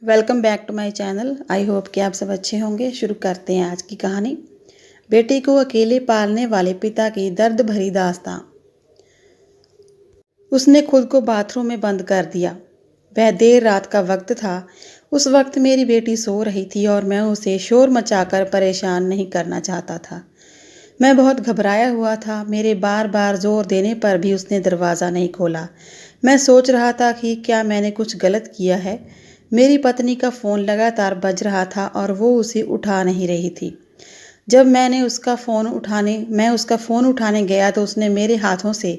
Welcome back to my channel. I hope कि आप सब अच्छे होंगे। शुरू करते हैं आज की कहानी। बेटी को अकेले पालने वाले पिता की दर्द भरी दास्तां। उसने खुद को बाथरूम में बंद कर दिया। वह देर रात का वक्त था। उस वक्त मेरी बेटी सो रही थी और मैं उसे शोर मचाकर परेशान नहीं करना चाहता था। मैं बहुत घबराया हुआ था। मेरे बार बार जोर देने पर भी उसने दरवाज़ा नहीं खोला। मैं सोच रहा था कि क्या मैंने कुछ गलत किया है। मेरी पत्नी का फ़ोन लगातार बज रहा था और वो उसे उठा नहीं रही थी। जब मैं उसका फ़ोन उठाने गया तो उसने मेरे हाथों से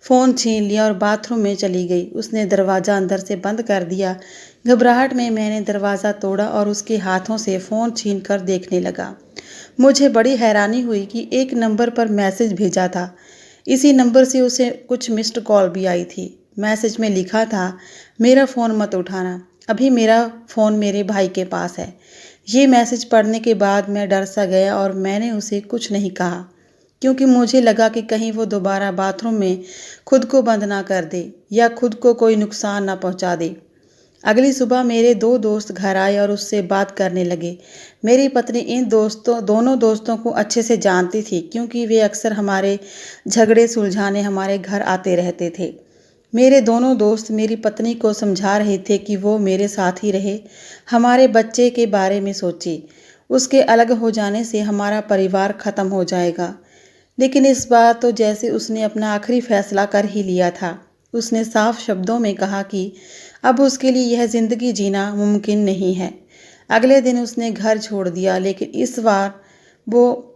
फ़ोन छीन लिया और बाथरूम में चली गई। उसने दरवाज़ा अंदर से बंद कर दिया। घबराहट में मैंने दरवाज़ा तोड़ा और उसके हाथों से फ़ोन छीन कर देखने लगा। मुझे बड़ी हैरानी हुई कि एक नंबर पर मैसेज भेजा था। इसी नंबर से उसे कुछ मिस्ड कॉल भी आई थी। मैसेज में लिखा था, मेरा फ़ोन मत उठाना, अभी मेरा फ़ोन मेरे भाई के पास है। ये मैसेज पढ़ने के बाद मैं डर सा गया और मैंने उसे कुछ नहीं कहा, क्योंकि मुझे लगा कि कहीं वो दोबारा बाथरूम में खुद को बंद ना कर दे या खुद को कोई नुकसान ना पहुंचा दे। अगली सुबह मेरे दो दोस्त घर आए और उससे बात करने लगे। मेरी पत्नी इन दोनों दोस्तों को अच्छे से जानती थी, क्योंकि वे अक्सर हमारे झगड़े सुलझाने हमारे घर आते रहते थे। मेरे दोनों दोस्त मेरी पत्नी को समझा रहे थे कि वो मेरे साथ ही रहे, हमारे बच्चे के बारे में सोचे। उसके अलग हो जाने से हमारा परिवार ख़त्म हो जाएगा। लेकिन इस बार तो जैसे उसने अपना आखिरी फैसला कर ही लिया था। उसने साफ शब्दों में कहा कि अब उसके लिए यह ज़िंदगी जीना मुमकिन नहीं है। अगले दिन उसने घर छोड़ दिया, लेकिन इस बार वो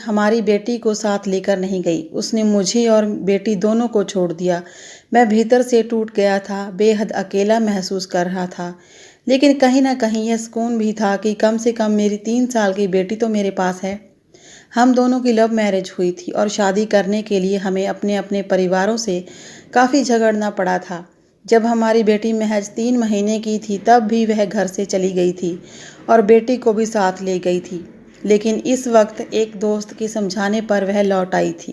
हमारी बेटी को साथ लेकर नहीं गई। उसने मुझे और बेटी दोनों को छोड़ दिया। मैं भीतर से टूट गया था, बेहद अकेला महसूस कर रहा था। लेकिन कहीं ना कहीं यह सुकून भी था कि कम से कम मेरी 3 साल की बेटी तो मेरे पास है। हम दोनों की लव मैरिज हुई थी और शादी करने के लिए हमें अपने अपने परिवारों से काफ़ी झगड़ना पड़ा था। जब हमारी बेटी महज 3 महीने की थी तब भी वह घर से चली गई थी और बेटी को भी साथ ले गई थी। लेकिन इस वक्त एक दोस्त के समझाने पर वह लौट आई थी।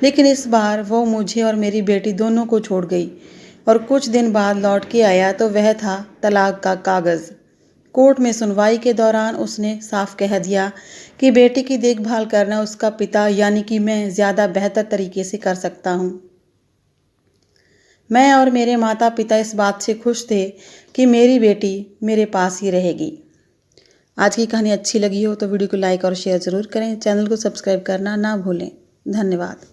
लेकिन इस बार वो मुझे और मेरी बेटी दोनों को छोड़ गई और कुछ दिन बाद लौट के आया तो वह था तलाक का कागज़। कोर्ट में सुनवाई के दौरान उसने साफ कह दिया कि बेटी की देखभाल करना उसका पिता यानी कि मैं ज़्यादा बेहतर तरीके से कर सकता हूँ। मैं और मेरे माता पिता इस बात से खुश थे कि मेरी बेटी मेरे पास ही रहेगी। आज की कहानी अच्छी लगी हो तो वीडियो को लाइक और शेयर ज़रूर करें। चैनल को सब्सक्राइब करना ना भूलें। धन्यवाद।